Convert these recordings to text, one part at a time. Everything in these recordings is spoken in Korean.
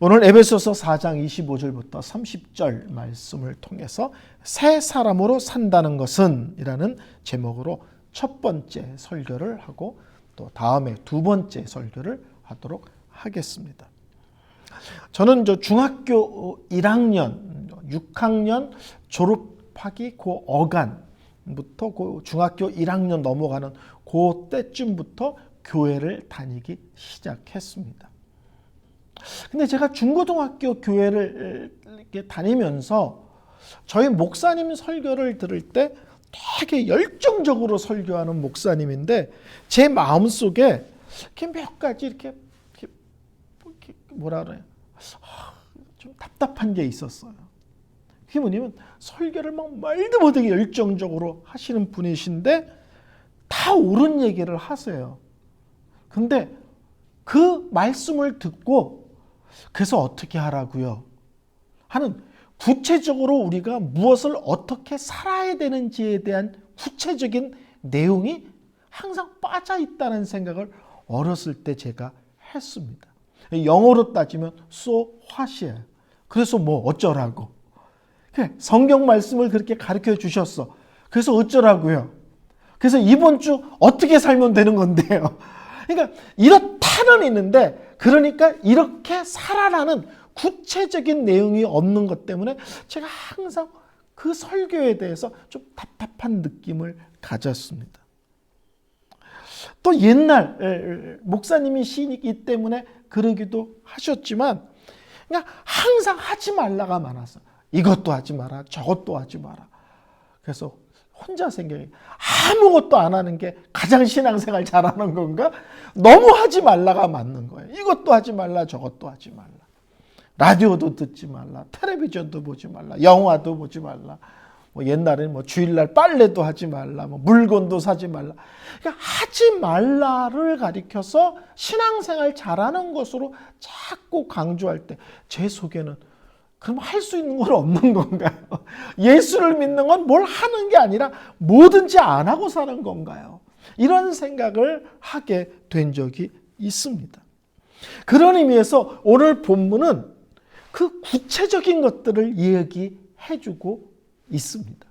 오늘 에베소서 4장 25절부터 30절 말씀을 통해서 새 사람으로 산다는 것은 이라는 제목으로 첫 번째 설교를 하고 또 다음에 두 번째 설교를 하도록 하겠습니다. 저는 중학교 1학년, 6학년 졸업하기 그 어간부터 그 중학교 1학년 넘어가는 그 때쯤부터 교회를 다니기 시작했습니다. 근데 제가 중고등학교 교회를 이렇게 다니면서 저희 목사님 설교를 들을 때 되게 열정적으로 설교하는 목사님인데 제 마음속에 이렇게 몇 가지 이렇게 뭐라 그래요? 좀 답답한 게 있었어요. 그게 뭐냐면 설교를 막 말도 못하게 열정적으로 하시는 분이신데 다 옳은 얘기를 하세요. 근데 그 말씀을 듣고 그래서 어떻게 하라고요? 하는 구체적으로 우리가 무엇을 어떻게 살아야 되는지에 대한 구체적인 내용이 항상 빠져 있다는 생각을 어렸을 때 제가 했습니다. 영어로 따지면 so what이에요. 그래서 뭐 어쩌라고. 성경 말씀을 그렇게 가르쳐 주셨어. 그래서 어쩌라고요. 그래서 이번 주 어떻게 살면 되는 건데요. 그러니까 이렇다는 있는데 그러니까 이렇게 살아라는 구체적인 내용이 없는 것 때문에 제가 항상 그 설교에 대해서 좀 답답한 느낌을 가졌습니다. 또 옛날 목사님이 시이기 때문에 그러기도 하셨지만 그냥 항상 하지 말라가 많았어요. 이것도 하지 마라, 저것도 하지 마라. 그래서 혼자 생각해 아무것도 안 하는 게 가장 신앙생활 잘하는 건가? 너무 하지 말라가 맞는 거예요. 이것도 하지 말라, 저것도 하지 말라. 라디오도 듣지 말라, 텔레비전도 보지 말라, 영화도 보지 말라. 뭐 옛날에는 뭐 주일날 빨래도 하지 말라, 뭐 물건도 사지 말라. 그러니까 하지 말라를 가리켜서 신앙생활 잘하는 것으로 자꾸 강조할 때 제 속에는 그럼 할 수 있는 건 없는 건가요? 예수를 믿는 건 뭘 하는 게 아니라 뭐든지 안 하고 사는 건가요? 이런 생각을 하게 된 적이 있습니다. 그런 의미에서 오늘 본문은 그 구체적인 것들을 이야기해주고 있습니다.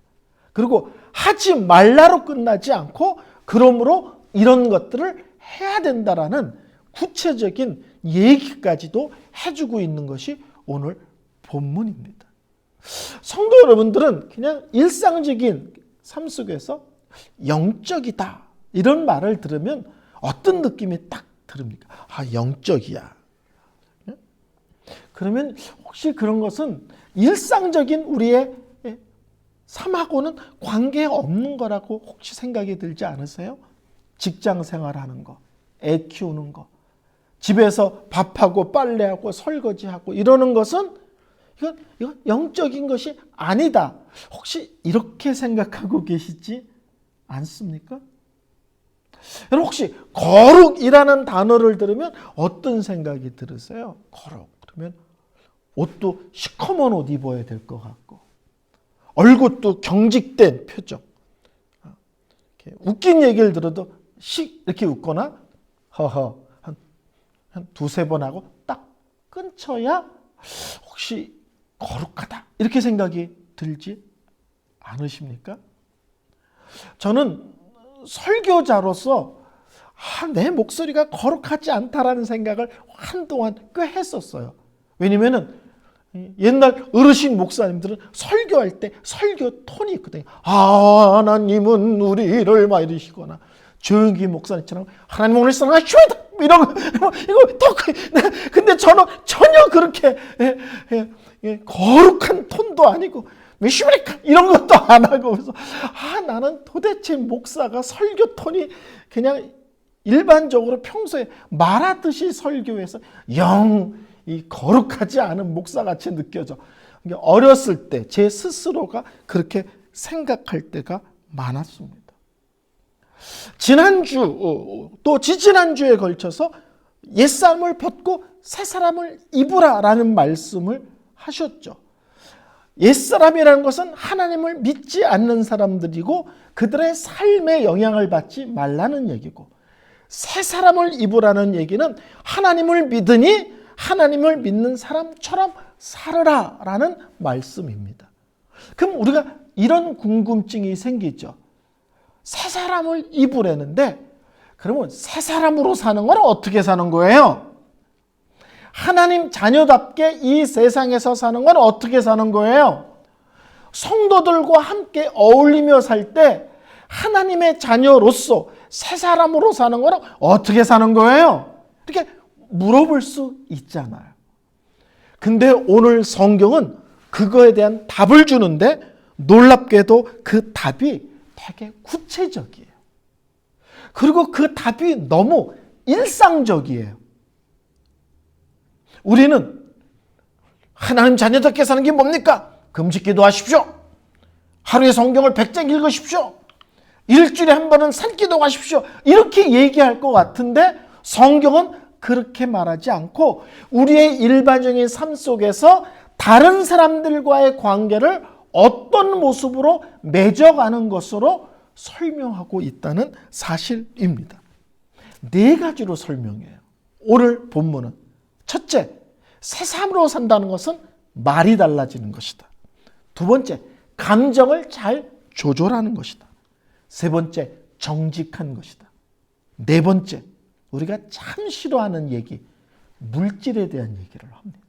그리고 하지 말라로 끝나지 않고 그러므로 이런 것들을 해야 된다라는 구체적인 얘기까지도 해주고 있는 것이 오늘 본문입니다. 성도 여러분들은 그냥 일상적인 삶 속에서 영적이다 이런 말을 들으면 어떤 느낌이 딱 들습니까? 아, 영적이야. 그러면 혹시 그런 것은 일상적인 우리의 삶하고는 관계없는 거라고 혹시 생각이 들지 않으세요? 직장 생활하는 거, 애 키우는 거, 집에서 밥하고 빨래하고 설거지하고 이러는 것은 이건 영적인 것이 아니다. 혹시 이렇게 생각하고 계시지 않습니까? 여러분 혹시 거룩이라는 단어를 들으면 어떤 생각이 들으세요? 거룩. 그러면 옷도 시커먼 옷 입어야 될 것 같고 얼굴도 경직된 표정. 이렇게 웃긴 얘기를 들어도 이렇게 웃거나 허허 한 두세 번 하고 딱 끊쳐야 혹시 거룩하다 이렇게 생각이 들지 않으십니까? 저는 설교자로서 내 목소리가 거룩하지 않다라는 생각을 한동안 꽤 했었어요. 왜냐면은 옛날 어르신 목사님들은 설교할 때 설교 톤이 있거든요. 하나님은 우리를 막 이러시거나 조용기 목사님처럼 하나님 오늘 사랑하시오다 이런 이거 또 근데 저는 전혀 그렇게 거룩한 톤도 아니고 미슈브리카 이런 것도 안 하고 그래서 나는 도대체 목사가 설교 톤이 그냥 일반적으로 평소에 말하듯이 설교해서 이 거룩하지 않은 목사같이 느껴져. 어렸을 때 제 스스로가 그렇게 생각할 때가 많았습니다. 지난주 또 지지난주에 걸쳐서 옛사람을 벗고 새사람을 입으라라는 말씀을 하셨죠. 옛사람이라는 것은 하나님을 믿지 않는 사람들이고 그들의 삶에 영향을 받지 말라는 얘기고 새사람을 입으라는 얘기는 하나님을 믿으니 하나님을 믿는 사람처럼 살아라라는 말씀입니다. 그럼 우리가 이런 궁금증이 생기죠. 새 사람을 입으려는데 그러면 새 사람으로 사는 건 어떻게 사는 거예요? 하나님 자녀답게 이 세상에서 사는 건 어떻게 사는 거예요? 성도들과 함께 어울리며 살 때 하나님의 자녀로서 새 사람으로 사는 건 어떻게 사는 거예요? 이렇게 물어볼 수 있잖아요. 근데 오늘 성경은 그거에 대한 답을 주는데 놀랍게도 그 답이 되게 구체적이에요. 그리고 그 답이 너무 일상적이에요. 우리는 하나님 자녀답게 사는 게 뭡니까? 금식기도 하십시오. 하루에 성경을 100장 읽으십시오. 일주일에 한 번은 산기도 가십시오. 이렇게 얘기할 것 같은데 성경은 그렇게 말하지 않고 우리의 일반적인 삶 속에서 다른 사람들과의 관계를 어떤 모습으로 맺어가는 것으로 설명하고 있다는 사실입니다. 4가지로 설명해요. 오늘 본문은 첫째, 새 삶으로 산다는 것은 말이 달라지는 것이다. 두 번째, 감정을 잘 조절하는 것이다. 세 번째, 정직한 것이다. 네 번째, 우리가 참 싫어하는 얘기, 물질에 대한 얘기를 합니다.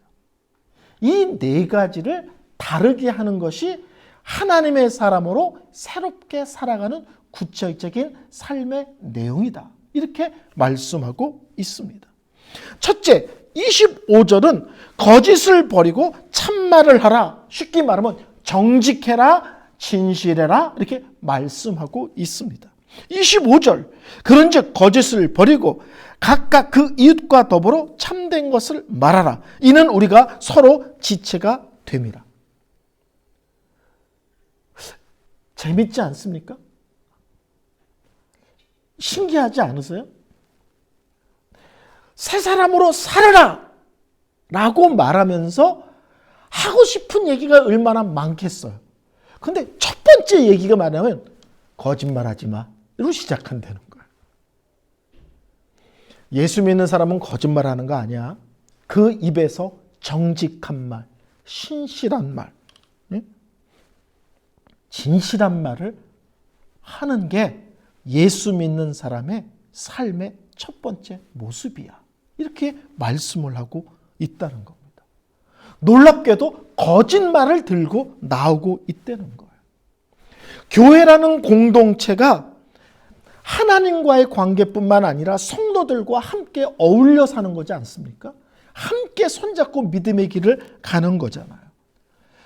이 4가지를 다르게 하는 것이 하나님의 사람으로 새롭게 살아가는 구체적인 삶의 내용이다. 이렇게 말씀하고 있습니다. 첫째, 25절은 거짓을 버리고 참말을 하라. 쉽게 말하면 정직해라, 진실해라 이렇게 말씀하고 있습니다. 25절, 그런즉 거짓을 버리고 각각 그 이웃과 더불어 참된 것을 말하라. 이는 우리가 서로 지체가 됨이라. 재밌지 않습니까? 신기하지 않으세요? 새 사람으로 살아라 라고 말하면서 하고 싶은 얘기가 얼마나 많겠어요. 근데 첫 번째 얘기가 말하면 거짓말하지 마. 이로 시작한다는 거예요. 예수 믿는 사람은 거짓말하는 거 아니야. 그 입에서 정직한 말, 신실한 말, 진실한 말을 하는 게 예수 믿는 사람의 삶의 첫 번째 모습이야. 이렇게 말씀을 하고 있다는 겁니다. 놀랍게도 거짓말을 들고 나오고 있다는 거예요. 교회라는 공동체가 하나님과의 관계뿐만 아니라 성도들과 함께 어울려 사는 거지 않습니까? 함께 손잡고 믿음의 길을 가는 거잖아요.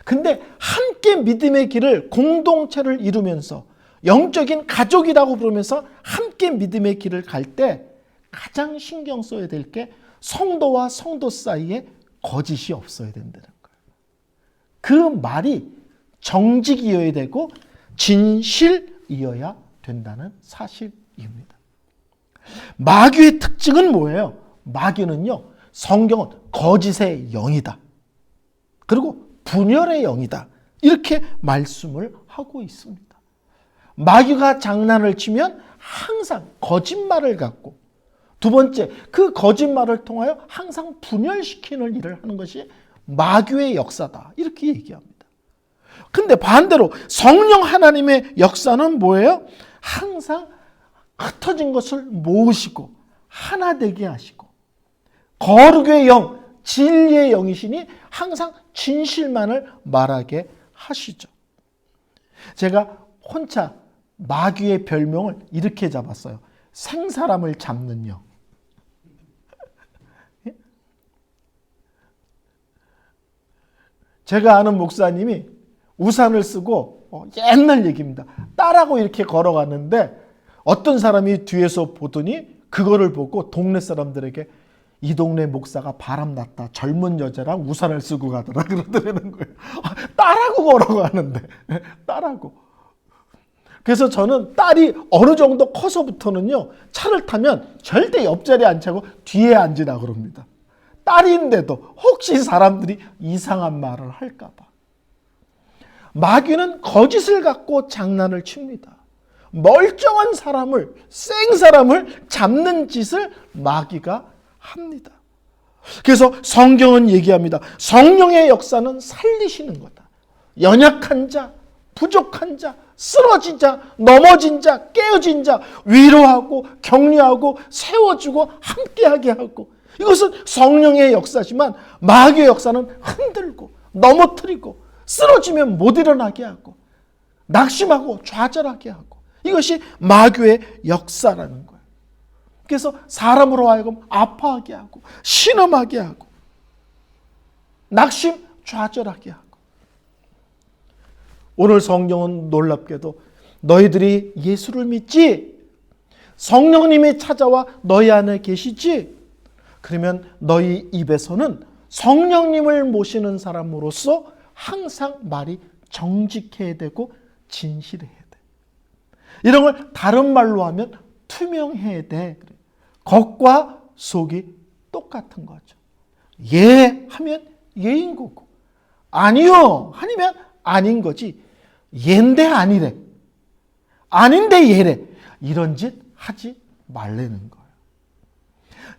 근데 함께 믿음의 길을 공동체를 이루면서 영적인 가족이라고 부르면서 함께 믿음의 길을 갈 때 가장 신경 써야 될 게 성도와 성도 사이에 거짓이 없어야 된다는 거예요. 그 말이 정직이어야 되고 진실이어야 된다는 사실입니다. 마귀의 특징은 뭐예요? 마귀는요, 성경은 거짓의 영이다. 그리고 분열의 영이다. 이렇게 말씀을 하고 있습니다. 마귀가 장난을 치면 항상 거짓말을 갖고, 두 번째, 그 거짓말을 통하여 항상 분열시키는 일을 하는 것이 마귀의 역사다. 이렇게 얘기합니다. 근데 반대로 성령 하나님의 역사는 뭐예요? 항상 흩어진 것을 모으시고 하나 되게 하시고, 거룩의 영, 진리의 영이시니 항상 진실만을 말하게 하시죠. 제가 혼자 마귀의 별명을 이렇게 잡았어요. 생사람을 잡는 영. 제가 아는 목사님이 우산을 쓰고, 옛날 얘기입니다, 딸하고 이렇게 걸어갔는데 어떤 사람이 뒤에서 보더니 그거를 보고 동네 사람들에게 이 동네 목사가 바람났다. 젊은 여자랑 우산을 쓰고 가더라. 그러더라는 거예요. 딸하고 걸어가는데. 딸하고. 그래서 저는 딸이 어느 정도 커서부터는요, 차를 타면 절대 옆자리에 안 차고 뒤에 앉으라 그럽니다. 딸인데도 혹시 사람들이 이상한 말을 할까 봐. 마귀는 거짓을 갖고 장난을 칩니다. 멀쩡한 사람을, 생 사람을 잡는 짓을 마귀가 합니다. 그래서 성경은 얘기합니다. 성령의 역사는 살리시는 거다. 연약한 자, 부족한 자, 쓰러진 자, 넘어진 자, 깨어진 자 위로하고 격려하고 세워주고 함께하게 하고, 이것은 성령의 역사지만 마귀의 역사는 흔들고 넘어뜨리고 쓰러지면 못 일어나게 하고 낙심하고 좌절하게 하고, 이것이 마귀의 역사라는 거예요. 그래서 사람으로 하여금 아파하게 하고 신음하게 하고 낙심 좌절하게 하고. 오늘 성경은 놀랍게도 너희들이 예수를 믿지? 성령님이 찾아와 너희 안에 계시지? 그러면 너희 입에서는 성령님을 모시는 사람으로서 항상 말이 정직해야 되고 진실해야 돼. 이런 걸 다른 말로 하면 투명해야 돼. 겉과 속이 똑같은 거죠. 예 하면 예인 거고, 아니요 아니면 아닌 거지. 예인데 아니래, 아닌데 예래, 이런 짓 하지 말라는 거예요.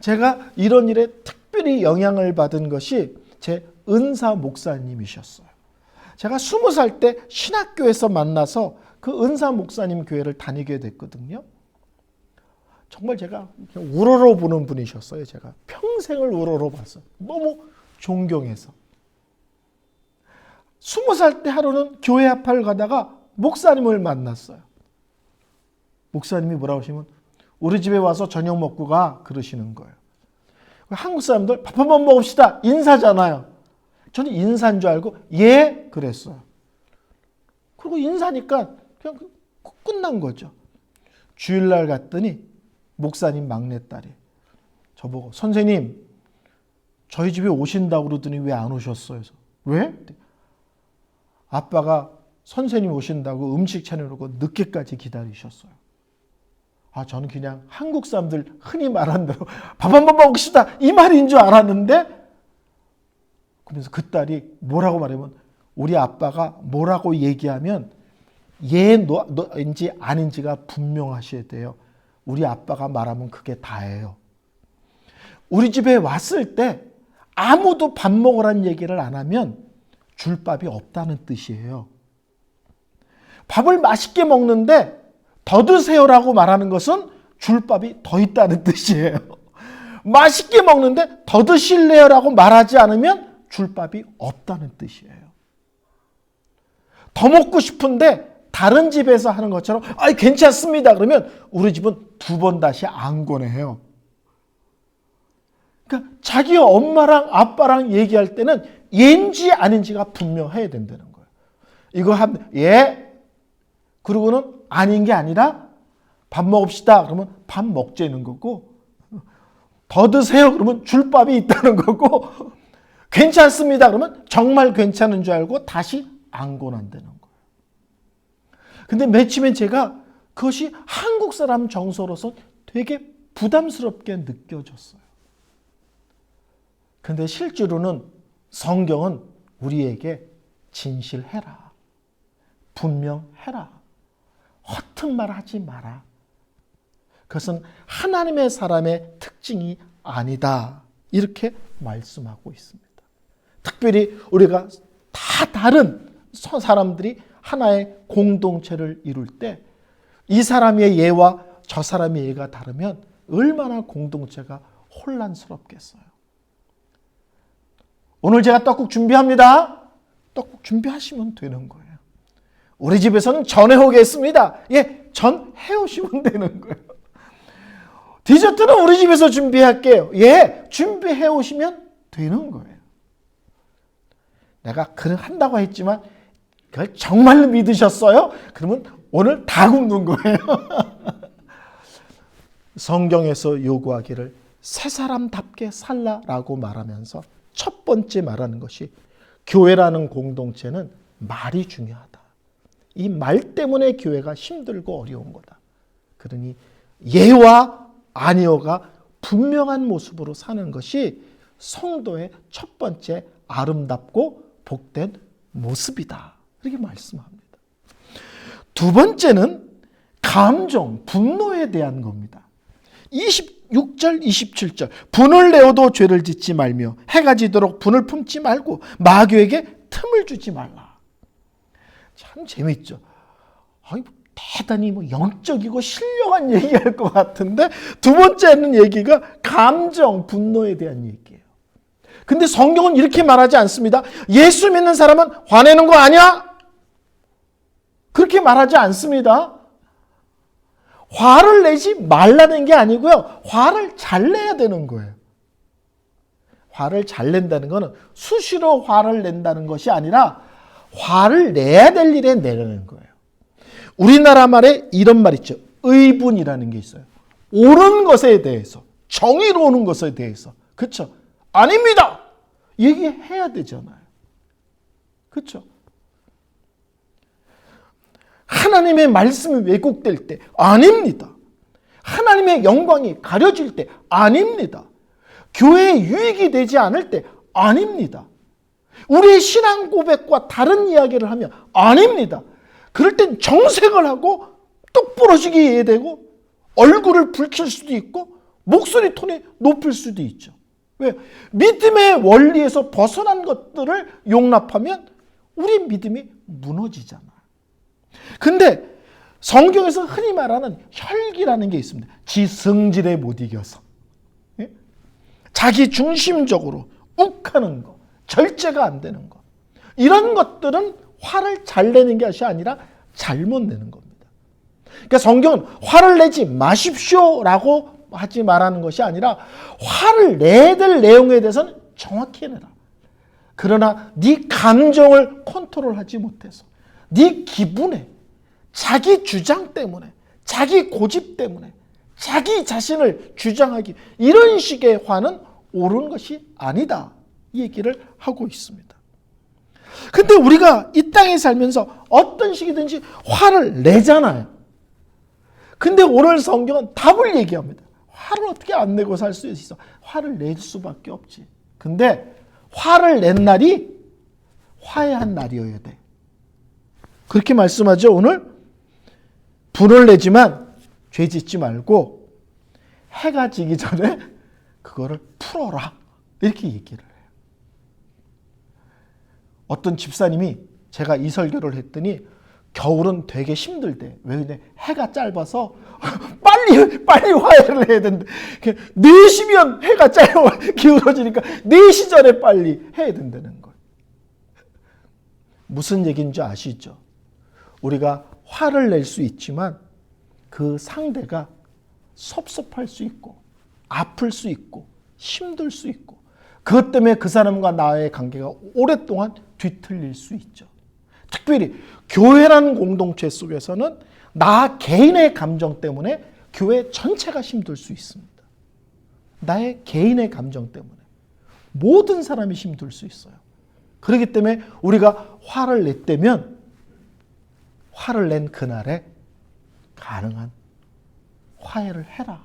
제가 이런 일에 특별히 영향을 받은 것이 제 은사 목사님이셨어요. 제가 20살 때 신학교에서 만나서 그 은사 목사님 교회를 다니게 됐거든요. 정말 제가 우러러 보는 분이셨어요. 제가 평생을 우러러 봤어요. 너무 존경해서. 20살 때 하루는 교회 앞을 가다가 목사님을 만났어요. 목사님이 뭐라고 하시면 우리 집에 와서 저녁 먹고 가 그러시는 거예요. 한국 사람들 밥 한번 먹읍시다 인사잖아요. 저는 인사인 줄 알고 예 그랬어요. 그리고 인사니까 그냥 끝난 거죠. 주일날 갔더니 목사님 막내딸이 저보고 선생님 저희 집에 오신다고 그러더니 왜 안 오셨어요? 왜? 아빠가 선생님 오신다고 음식 차려놓고 늦게까지 기다리셨어요. 저는 그냥 한국 사람들 흔히 말하는 대로 밥 한번 먹읍시다 이 말인 줄 알았는데, 그러면서 그 딸이 뭐라고 말하면 우리 아빠가 뭐라고 얘기하면 예인지 아닌지가 분명하셔야 돼요. 우리 아빠가 말하면 그게 다예요. 우리 집에 왔을 때 아무도 밥 먹으라는 얘기를 안 하면 줄 밥이 없다는 뜻이에요. 밥을 맛있게 먹는데 더 드세요라고 말하는 것은 줄 밥이 더 있다는 뜻이에요. 맛있게 먹는데 더 드실래요라고 말하지 않으면 줄 밥이 없다는 뜻이에요. 더 먹고 싶은데 다른 집에서 하는 것처럼 괜찮습니다 그러면 우리 집은 2번 다시 안 권해요. 그러니까 자기 엄마랑 아빠랑 얘기할 때는 예인지 아닌지가 분명해야 된다는 거예요. 이거 하면 예, 그리고는 아닌 게 아니라 밥 먹읍시다 그러면 밥 먹자는 거고, 더 드세요 그러면 줄 밥이 있다는 거고, 괜찮습니다 그러면 정말 괜찮은 줄 알고 다시 안 권한다는 거예요. 근데 며칠에 제가 그것이 한국 사람 정서로서 되게 부담스럽게 느껴졌어요. 근데 실제로는 성경은 우리에게 진실해라, 분명해라, 허튼 말 하지 마라. 그것은 하나님의 사람의 특징이 아니다. 이렇게 말씀하고 있습니다. 특별히 우리가 다 다른 사람들이 하나의 공동체를 이룰 때 이 사람의 예와 저 사람의 예가 다르면 얼마나 공동체가 혼란스럽겠어요. 오늘 제가 떡국 준비합니다. 떡국 준비하시면 되는 거예요. 우리 집에서는 전해 오겠습니다. 예, 전해 오시면 되는 거예요. 디저트는 우리 집에서 준비할게요. 예, 준비해 오시면 되는 거예요. 내가 한다고 했지만 그걸 정말로 믿으셨어요? 그러면 오늘 다 굶는 거예요. 성경에서 요구하기를 새 사람답게 살라라고 말하면서 첫 번째 말하는 것이 교회라는 공동체는 말이 중요하다. 이 말 때문에 교회가 힘들고 어려운 거다. 그러니 예와 아니오가 분명한 모습으로 사는 것이 성도의 첫 번째 아름답고 복된 모습이다. 이렇게 말씀합니다. 두 번째는 감정, 분노에 대한 겁니다. 26절 27절 분을 내어도 죄를 짓지 말며 해가 지도록 분을 품지 말고 마귀에게 틈을 주지 말라. 참 재밌죠. 대단히 영적이고 신령한 얘기할 것 같은데 두 번째는 얘기가 감정, 분노에 대한 얘기예요. 근데 성경은 이렇게 말하지 않습니다. 예수 믿는 사람은 화내는 거 아니야? 그렇게 말하지 않습니다. 화를 내지 말라는 게 아니고요. 화를 잘 내야 되는 거예요. 화를 잘 낸다는 것은 수시로 화를 낸다는 것이 아니라 화를 내야 될 일에 내려는 거예요. 우리나라 말에 이런 말 있죠. 의분이라는 게 있어요. 옳은 것에 대해서, 정의로운 것에 대해서. 그렇죠? 아닙니다. 얘기해야 되잖아요. 그렇죠? 하나님의 말씀이 왜곡될 때 아닙니다. 하나님의 영광이 가려질 때 아닙니다. 교회에 유익이 되지 않을 때 아닙니다. 우리의 신앙 고백과 다른 이야기를 하면 아닙니다. 그럴 땐 정색을 하고 똑부러지게 되고 얼굴을 붉힐 수도 있고 목소리 톤이 높일 수도 있죠. 왜? 믿음의 원리에서 벗어난 것들을 용납하면 우리 믿음이 무너지잖아. 근데 성경에서 흔히 말하는 혈기라는 게 있습니다. 지 성질에 못 이겨서. 예? 자기 중심적으로 욱하는 거, 절제가 안 되는 거. 이런 것들은 화를 잘 내는 것이 아니라 잘못 내는 겁니다. 그러니까 성경은 화를 내지 마십시오라고 하지 말하는 것이 아니라 화를 내야 될 내용에 대해서는 정확히 내라. 그러나 네 감정을 컨트롤하지 못해서 네 기분에 자기 주장 때문에 자기 고집 때문에 자기 자신을 주장하기 이런 식의 화는 옳은 것이 아니다. 이 얘기를 하고 있습니다. 근데 우리가 이 땅에 살면서 어떤 식이든지 화를 내잖아요. 근데 오늘 성경은 답을 얘기합니다. 화를 어떻게 안 내고 살 수 있어? 화를 낼 수밖에 없지. 근데 화를 낸 날이 화해한 날이어야 돼. 그렇게 말씀하죠. 오늘 분을 내지만 죄 짓지 말고 해가 지기 전에 그거를 풀어라. 이렇게 얘기를 해요. 어떤 집사님이 제가 이 설교를 했더니 겨울은 되게 힘들대. 왜? 해가 짧아서 빨리 화해를 해야 된대. 4시면 해가 기울어지니까 4시 전에 빨리 해야 된다는 거예요. 무슨 얘기인지 아시죠? 우리가 화를 낼 수 있지만 그 상대가 섭섭할 수 있고 아플 수 있고 힘들 수 있고 그것 때문에 그 사람과 나의 관계가 오랫동안 뒤틀릴 수 있죠. 특별히 교회라는 공동체 속에서는 나 개인의 감정 때문에 교회 전체가 힘들 수 있습니다. 나의 개인의 감정 때문에 모든 사람이 힘들 수 있어요. 그렇기 때문에 우리가 화를 냈다면 화를 낸 그날에 가능한 화해를 해라.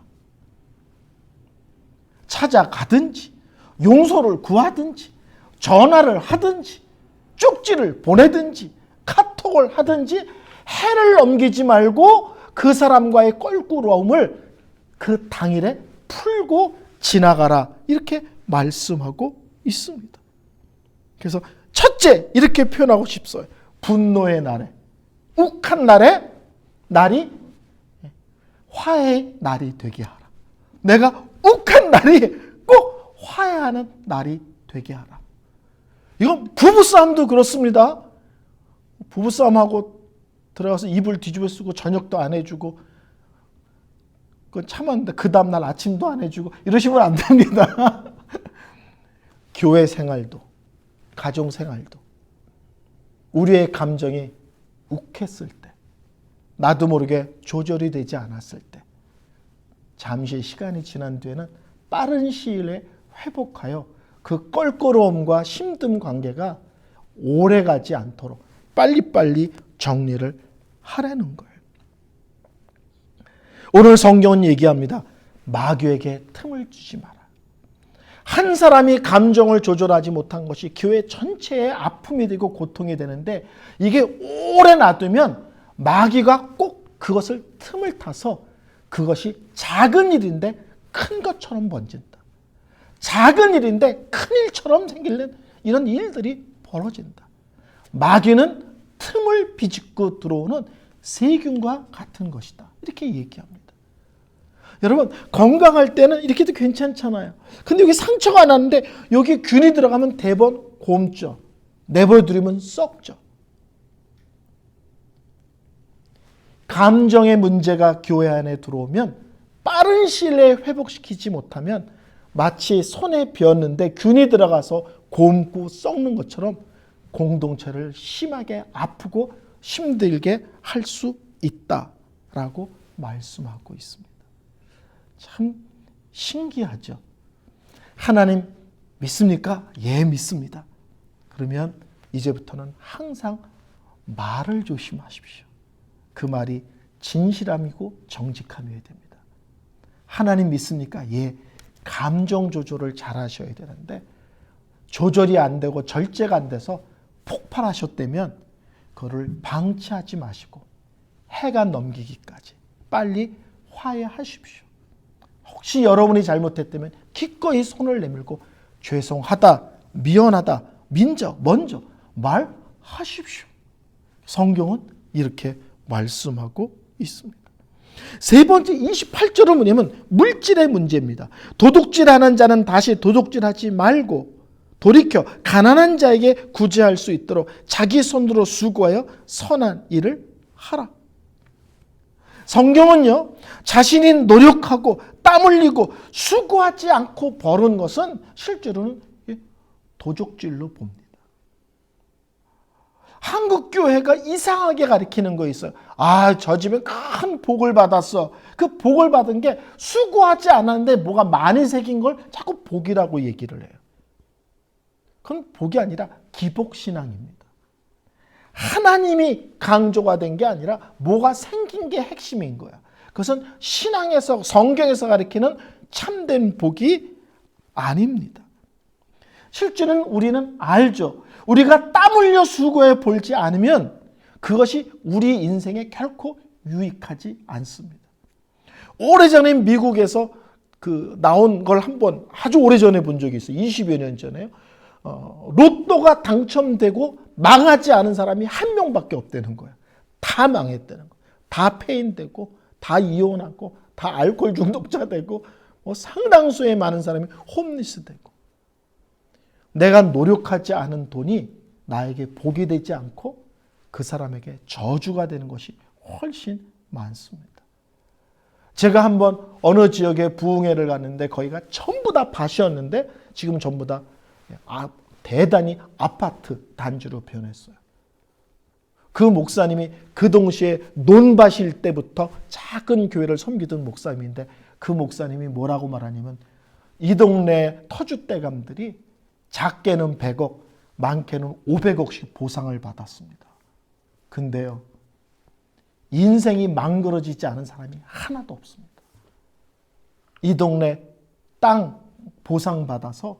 찾아가든지 용서를 구하든지 전화를 하든지 쪽지를 보내든지 카톡을 하든지 해를 넘기지 말고 그 사람과의 껄끄러움을 그 당일에 풀고 지나가라. 이렇게 말씀하고 있습니다. 그래서 첫째 이렇게 표현하고 싶어요. 분노의 날에 욱한 날이 화해의 날이 되게 하라. 내가 욱한 날이 꼭 화해하는 날이 되게 하라. 이건 부부싸움도 그렇습니다. 부부싸움하고 들어가서 이불 뒤집어 쓰고 저녁도 안 해주고 그건 참았는데 그 다음날 아침도 안 해주고 이러시면 안 됩니다. 교회 생활도 가정 생활도 우리의 감정이 욱했을 때 나도 모르게 조절이 되지 않았을 때 잠시 시간이 지난 뒤에는 빠른 시일 내에 회복하여 그 껄끄러움과 힘든 관계가 오래가지 않도록 빨리빨리 정리를 하라는 거예요. 오늘 성경은 얘기합니다. 마귀에게 틈을 주지 마라. 한 사람이 감정을 조절하지 못한 것이 교회 전체의 아픔이 되고 고통이 되는데 이게 오래 놔두면 마귀가 꼭 그것을 틈을 타서 그것이 작은 일인데 큰 것처럼 번진다. 작은 일인데 큰 일처럼 생기는 이런 일들이 벌어진다. 마귀는 틈을 비집고 들어오는 세균과 같은 것이다. 이렇게 얘기합니다. 여러분, 건강할 때는 이렇게도 괜찮잖아요. 근데 여기 상처가 났는데 여기 균이 들어가면 대번 곪죠. 내버려두면 썩죠. 감정의 문제가 교회 안에 들어오면 빠른 시일 내에 회복시키지 못하면 마치 손에 베었는데 균이 들어가서 곪고 썩는 것처럼 공동체를 심하게 아프고 힘들게 할 수 있다라고 말씀하고 있습니다. 참 신기하죠. 하나님 믿습니까? 예, 믿습니다. 그러면 이제부터는 항상 말을 조심하십시오. 그 말이 진실함이고 정직함이어야 됩니다. 하나님 믿습니까? 예, 감정 조절을 잘 하셔야 되는데 조절이 안 되고 절제가 안 돼서 폭발하셨다면 그거를 방치하지 마시고 해가 넘기기까지 빨리 화해하십시오. 혹시 여러분이 잘못했다면 기꺼이 손을 내밀고 죄송하다, 미안하다, 먼저 말하십시오. 성경은 이렇게 말씀하고 있습니다. 세 번째 28절은 뭐냐면 물질의 문제입니다. 도둑질하는 자는 다시 도둑질하지 말고 돌이켜 가난한 자에게 구제할 수 있도록 자기 손으로 수고하여 선한 일을 하라. 성경은요, 자신이 노력하고 땀 흘리고 수고하지 않고 버는 것은 실제로는 도적질로 봅니다. 한국 교회가 이상하게 가르치는 거 있어요. 저 집에 큰 복을 받았어. 그 복을 받은 게 수고하지 않았는데 뭐가 많이 새긴 걸 자꾸 복이라고 얘기를 해요. 그건 복이 아니라 기복신앙입니다. 하나님이 강조가 된 게 아니라 뭐가 생긴 게 핵심인 거야. 그것은 신앙에서, 성경에서 가르치는 참된 복이 아닙니다. 실제는 우리는 알죠. 우리가 땀 흘려 수고해 볼지 않으면 그것이 우리 인생에 결코 유익하지 않습니다. 오래전에 미국에서 나온 걸 한번 아주 오래전에 본 적이 있어요. 20여 년 전에요. 로또가 당첨되고 망하지 않은 사람이 한 명밖에 없다는 거예요. 다 망했다는 거예요. 다 폐인되고 다 이혼하고 다 알코올 중독자 되고 상당수의 많은 사람이 홈리스 되고 내가 노력하지 않은 돈이 나에게 복이 되지 않고 그 사람에게 저주가 되는 것이 훨씬 많습니다. 제가 한번 어느 지역에 부흥회를 갔는데 거기가 전부 다 밭이었는데 지금 전부 다 대단히 아파트 단지로 변했어요. 그 목사님이 그 동시에 논밭일 때부터 작은 교회를 섬기던 목사님인데 그 목사님이 뭐라고 말하냐면 이 동네 터줏대감들이 작게는 100억, 많게는 500억씩 보상을 받았습니다. 근데요, 인생이 망그러지지 않은 사람이 하나도 없습니다. 이 동네 땅 보상받아서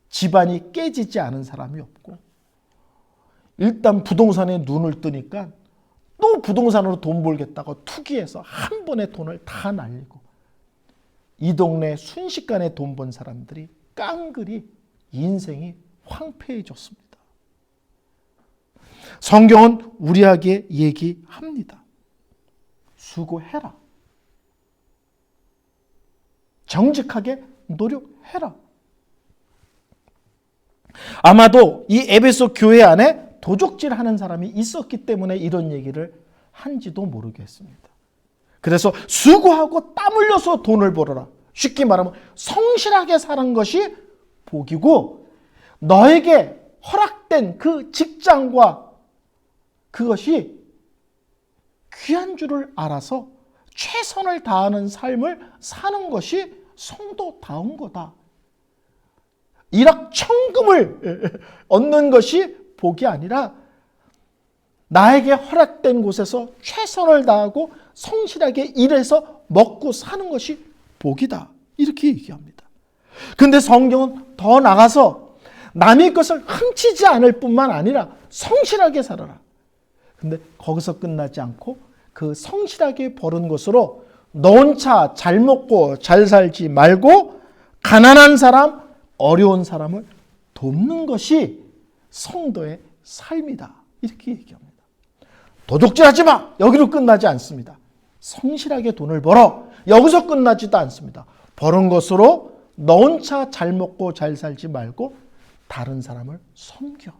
집안이 깨지지 않은 사람이 없고 일단 부동산에 눈을 뜨니까 또 부동산으로 돈 벌겠다고 투기해서 한 번에 돈을 다 날리고 이 동네 순식간에 돈 번 사람들이 깡그리 인생이 황폐해졌습니다. 성경은 우리에게 얘기합니다. 수고해라. 정직하게 노력해라. 아마도 이 에베소 교회 안에 도적질하는 사람이 있었기 때문에 이런 얘기를 한지도 모르겠습니다. 그래서 수고하고 땀 흘려서 돈을 벌어라. 쉽게 말하면 성실하게 사는 것이 복이고 너에게 허락된 그 직장과 그것이 귀한 줄을 알아서 최선을 다하는 삶을 사는 것이 성도다운 거다. 일확천금을 얻는 것이 복이 아니라 나에게 허락된 곳에서 최선을 다하고 성실하게 일해서 먹고 사는 것이 복이다. 이렇게 얘기합니다. 근데 성경은 더 나가서 남의 것을 훔치지 않을 뿐만 아니라 성실하게 살아라. 근데 거기서 끝나지 않고 그 성실하게 벌은 것으로 너 혼자 잘 먹고 잘 살지 말고 가난한 사람, 어려운 사람을 돕는 것이 성도의 삶이다. 이렇게 얘기합니다. 도둑질하지 마. 여기로 끝나지 않습니다. 성실하게 돈을 벌어. 여기서 끝나지도 않습니다. 버는 것으로 너 혼자 잘 먹고 잘 살지 말고 다른 사람을 섬겨.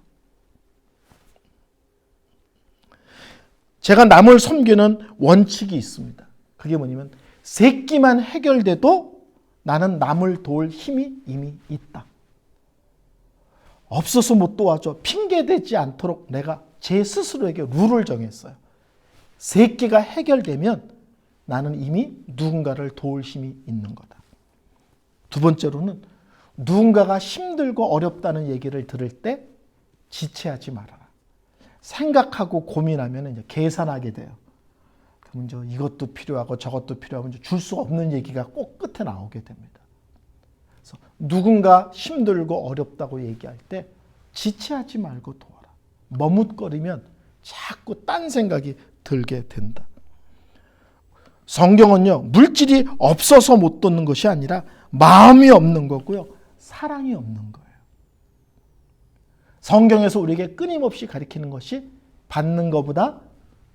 제가 남을 섬기는 원칙이 있습니다. 그게 뭐냐면 새끼만 해결돼도 나는 남을 도울 힘이 이미 있다. 없어서 못 도와줘. 핑계대지 않도록 내가 제 스스로에게 룰을 정했어요. 새끼가 해결되면 나는 이미 누군가를 도울 힘이 있는 거다. 두 번째로는 누군가가 힘들고 어렵다는 얘기를 들을 때 지체하지 말아라. 생각하고 고민하면 이제 계산하게 돼요. 그러면 이제 이것도 필요하고 저것도 필요하고 줄 수 없는 얘기가 꼭 끝에 나오게 됩니다. 그래서 누군가 힘들고 어렵다고 얘기할 때 지체하지 말고 도와라. 머뭇거리면 자꾸 딴 생각이 들게 된다. 성경은요, 물질이 없어서 못 돕는 것이 아니라 마음이 없는 거고요, 사랑이 없는 거예요. 성경에서 우리에게 끊임없이 가르치는 것이 받는 것보다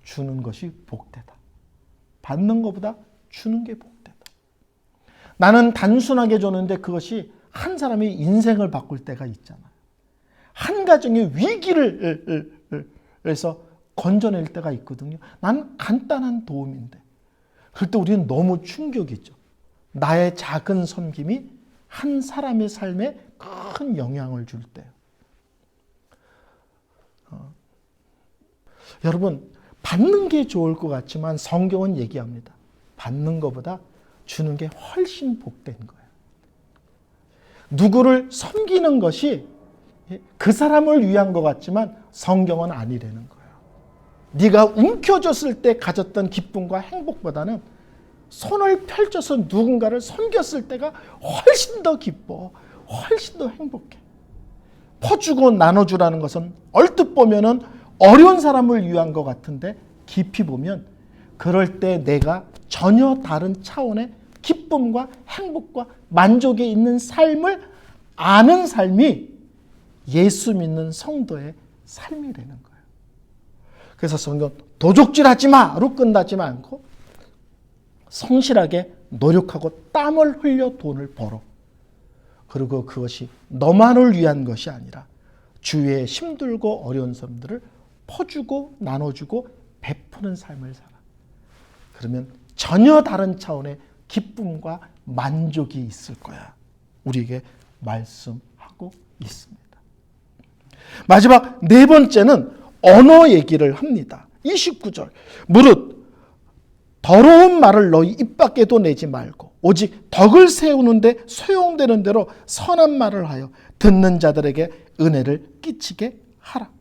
주는 것이 복되다. 받는 것보다 주는 게 복되다. 나는 단순하게 줬는데 그것이 한 사람의 인생을 바꿀 때가 있잖아요. 한 가정의 위기를 해서 건져낼 때가 있거든요. 나는 간단한 도움인데 그럴 때 우리는 너무 충격이죠. 나의 작은 섬김이 한 사람의 삶에 큰 영향을 줄 때요. 여러분, 받는 게 좋을 것 같지만 성경은 얘기합니다. 받는 것보다 주는 게 훨씬 복된 거예요. 누구를 섬기는 것이 그 사람을 위한 것 같지만 성경은 아니라는 거예요. 네가 움켜쥐었을 때 가졌던 기쁨과 행복보다는 손을 펼쳐서 누군가를 섬겼을 때가 훨씬 더 기뻐, 훨씬 더 행복해. 퍼주고 나눠주라는 것은 얼뜻 보면은 어려운 사람을 위한 것 같은데 깊이 보면 그럴 때 내가 전혀 다른 차원의 기쁨과 행복과 만족에 있는 삶을 아는 삶이 예수 믿는 성도의 삶이라는 거예요. 그래서 성경 도둑질하지 마로 끝나지 않고 성실하게 노력하고 땀을 흘려 돈을 벌어. 그리고 그것이 너만을 위한 것이 아니라 주위에 힘들고 어려운 사람들을 퍼주고 나눠주고 베푸는 삶을 살아. 그러면 전혀 다른 차원의 기쁨과 만족이 있을 거야. 우리에게 말씀하고 있습니다. 마지막 네 번째는 언어 얘기를 합니다. 29절. 무릇 더러운 말을 너희 입 밖에도 내지 말고 오직 덕을 세우는데 소용되는 대로 선한 말을 하여 듣는 자들에게 은혜를 끼치게 하라.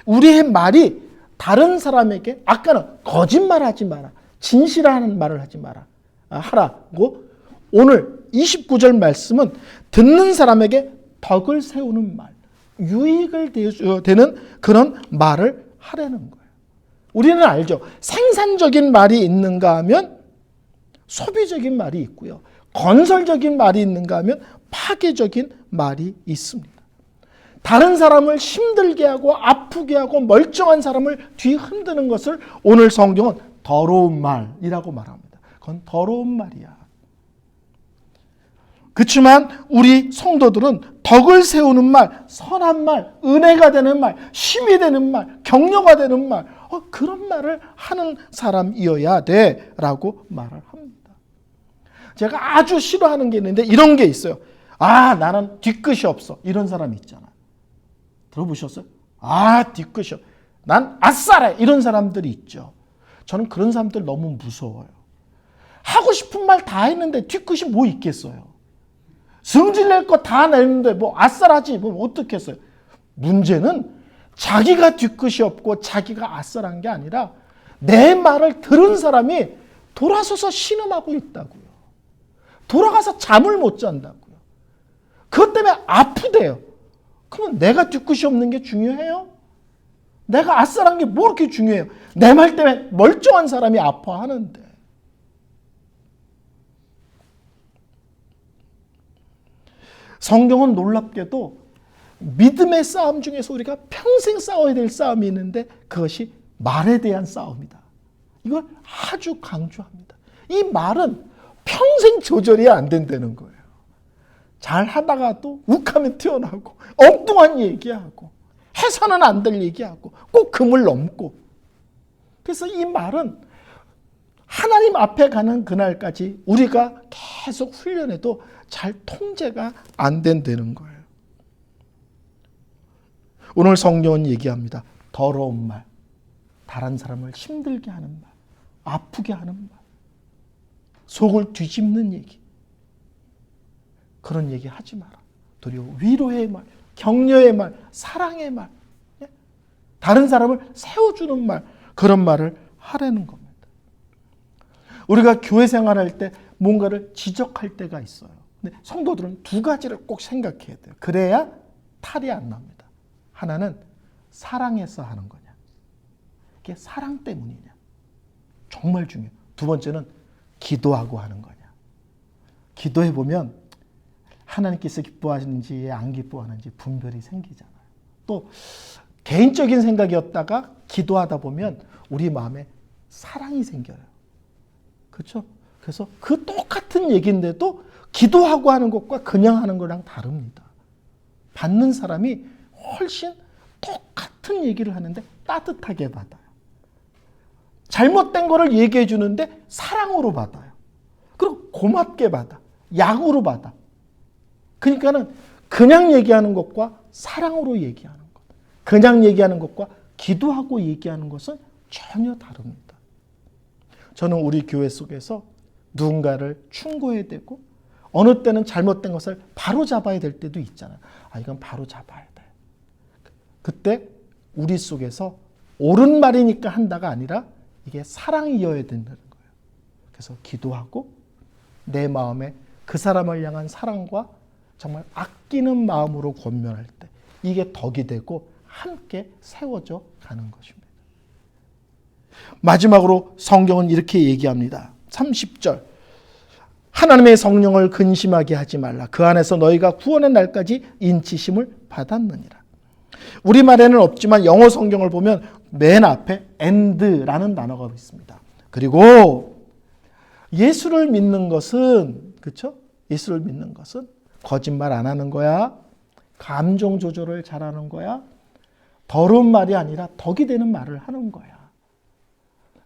우리의 말이 다른 사람에게, 아까는 거짓말하지 마라, 진실한 말을 하지 마라 하라고, 오늘 29절 말씀은 듣는 사람에게 덕을 세우는 말, 유익을 되는 그런 말을 하라는 거예요. 우리는 알죠. 생산적인 말이 있는가 하면 소비적인 말이 있고요. 건설적인 말이 있는가 하면 파괴적인 말이 있습니다. 다른 사람을 힘들게 하고 아프게 하고 멀쩡한 사람을 뒤흔드는 것을 오늘 성경은 더러운 말이라고 말합니다. 그건 더러운 말이야. 그렇지만 우리 성도들은 덕을 세우는 말, 선한 말, 은혜가 되는 말, 힘이 되는 말, 격려가 되는 말, 그런 말을 하는 사람이어야 돼라고 말을 합니다. 제가 아주 싫어하는 게 있는데 이런 게 있어요. 나는 뒤끝이 없어. 이런 사람이 있잖아. 들어보셨어요? 뒤끝이요. 난 아싸래. 이런 사람들이 있죠. 저는 그런 사람들 너무 무서워요. 하고 싶은 말 다 했는데 뒤끝이 뭐 있겠어요. 성질낼 거 다 냈는데 뭐 아싸라지 뭐 어떻겠어요. 문제는 자기가 뒤끝이 없고 자기가 아싸란 게 아니라 내 말을 들은 사람이 돌아서서 신음하고 있다고요. 돌아가서 잠을 못 잔다고요. 그것 때문에 아프대요. 그러면 내가 뒤끝이 없는 게 중요해요? 내가 아싸란 게 뭐 이렇게 중요해요? 내 말 때문에 멀쩡한 사람이 아파하는데. 성경은 놀랍게도 믿음의 싸움 중에서 우리가 평생 싸워야 될 싸움이 있는데 그것이 말에 대한 싸움이다. 이걸 아주 강조합니다. 이 말은 평생 조절이 안 된다는 거예요. 잘 하다가도 욱하면 튀어나오고 엉뚱한 얘기하고 해서는 안 될 얘기하고 꼭 금을 넘고. 그래서 이 말은 하나님 앞에 가는 그날까지 우리가 계속 훈련해도 잘 통제가 안 된다는 거예요. 오늘 성경은 얘기합니다. 더러운 말, 다른 사람을 힘들게 하는 말, 아프게 하는 말, 속을 뒤집는 얘기, 그런 얘기 하지 마라. 도리어 위로의 말, 격려의 말, 사랑의 말, 다른 사람을 세워주는 말, 그런 말을 하라는 겁니다. 우리가 교회 생활할 때 뭔가를 지적할 때가 있어요. 근데 성도들은 두 가지를 꼭 생각해야 돼요. 그래야 탈이 안 납니다. 하나는 사랑해서 하는 거냐, 이게 사랑 때문이냐, 정말 중요해요. 두 번째는 기도하고 하는 거냐. 기도해 보면 하나님께서 기뻐하시는지 안 기뻐하는지 분별이 생기잖아요. 또 개인적인 생각이었다가 기도하다 보면 우리 마음에 사랑이 생겨요. 그렇죠? 그래서 그 똑같은 얘기인데도 기도하고 하는 것과 그냥 하는 거랑 다릅니다. 받는 사람이 훨씬 똑같은 얘기를 하는데 따뜻하게 받아요. 잘못된 거를 얘기해 주는데 사랑으로 받아요. 그리고 고맙게 받아. 약으로 받아. 그러니까는 그냥 얘기하는 것과 사랑으로 얘기하는 것, 그냥 얘기하는 것과 기도하고 얘기하는 것은 전혀 다릅니다. 저는 우리 교회 속에서 누군가를 충고해야 되고 어느 때는 잘못된 것을 바로 잡아야 될 때도 있잖아요. 이건 바로 잡아야 돼. 그때 우리 속에서 옳은 말이니까 한다가 아니라 이게 사랑이어야 된다는 거예요. 그래서 기도하고 내 마음에 그 사람을 향한 사랑과 정말 아끼는 마음으로 권면할 때 이게 덕이 되고 함께 세워져 가는 것입니다. 마지막으로 성경은 이렇게 얘기합니다. 30절. 하나님의 성령을 근심하게 하지 말라. 그 안에서 너희가 구원의 날까지 인치심을 받았느니라. 우리말에는 없지만 영어 성경을 보면 맨 앞에 and라는 단어가 있습니다. 그리고 예수를 믿는 것은, 그렇죠? 예수를 믿는 것은 거짓말 안 하는 거야. 감정 조절을 잘하는 거야. 더러운 말이 아니라 덕이 되는 말을 하는 거야.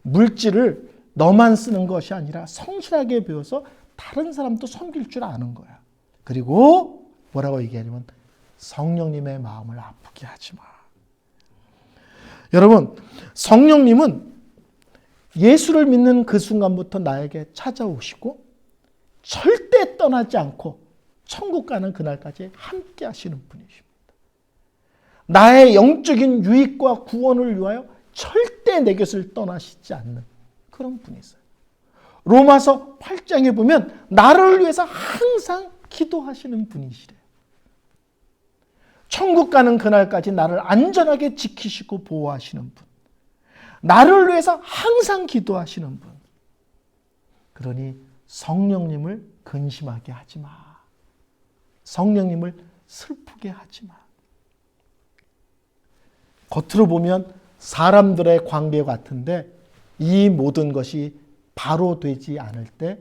물질을 너만 쓰는 것이 아니라 성실하게 배워서 다른 사람도 섬길 줄 아는 거야. 그리고 뭐라고 얘기하냐면 성령님의 마음을 아프게 하지 마. 여러분, 성령님은 예수를 믿는 그 순간부터 나에게 찾아오시고 절대 떠나지 않고 천국 가는 그날까지 함께 하시는 분이십니다. 나의 영적인 유익과 구원을 위하여 절대 내 곁을 떠나시지 않는 그런 분이세요. 로마서 8장에 보면 나를 위해서 항상 기도하시는 분이시래요. 천국 가는 그날까지 나를 안전하게 지키시고 보호하시는 분. 나를 위해서 항상 기도하시는 분. 그러니 성령님을 근심하게 하지 마. 성령님을 슬프게 하지 마. 겉으로 보면 사람들의 관계 같은데 이 모든 것이 바로 되지 않을 때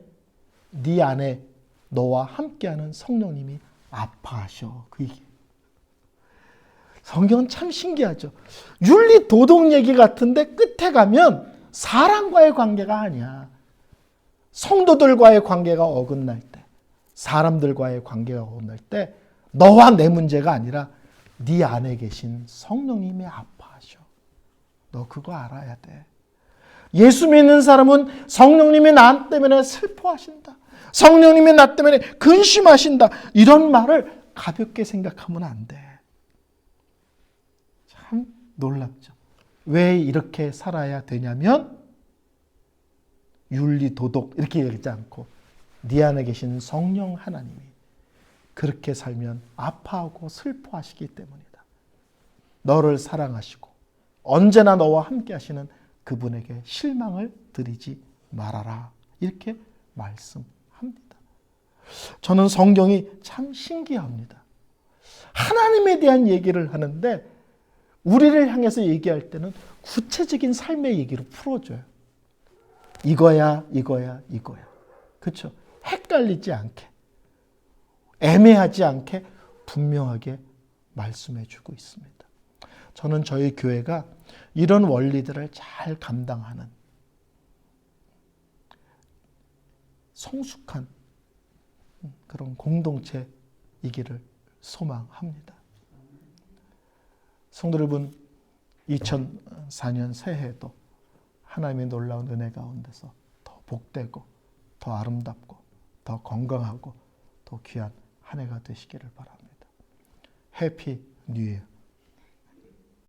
네 안에 너와 함께하는 성령님이 아파하셔. 그 얘기. 성경은 참 신기하죠. 윤리 도덕 얘기 같은데 끝에 가면 사람과의 관계가 아니야. 성도들과의 관계가 어긋날 때, 사람들과의 관계가 어긋날 때 너와 내 문제가 아니라 네 안에 계신 성령님이 아파하셔. 너 그거 알아야 돼. 예수 믿는 사람은 성령님이 나 때문에 슬퍼하신다. 성령님이 나 때문에 근심하신다. 이런 말을 가볍게 생각하면 안 돼. 참 놀랍죠. 왜 이렇게 살아야 되냐면 윤리 도덕 이렇게 얘기하지 않고 네 안에 계신 성령 하나님이 그렇게 살면 아파하고 슬퍼하시기 때문이다. 너를 사랑하시고 언제나 너와 함께 하시는 그분에게 실망을 드리지 말아라. 이렇게 말씀합니다. 저는 성경이 참 신기합니다. 하나님에 대한 얘기를 하는데 우리를 향해서 얘기할 때는 구체적인 삶의 얘기로 풀어줘요. 이거야, 이거야, 이거야. 그렇죠? 헷갈리지 않게, 애매하지 않게 분명하게 말씀해주고 있습니다. 저는 저희 교회가 이런 원리들을 잘 감당하는 성숙한 그런 공동체이기를 소망합니다. 성도 여러분, 2004년 새해에도 하나님의 놀라운 은혜 가운데서 더 복되고 더 아름답고 더 건강하고 더 귀한 한 해가 되시기를 바랍니다. 해피 뉴 이어.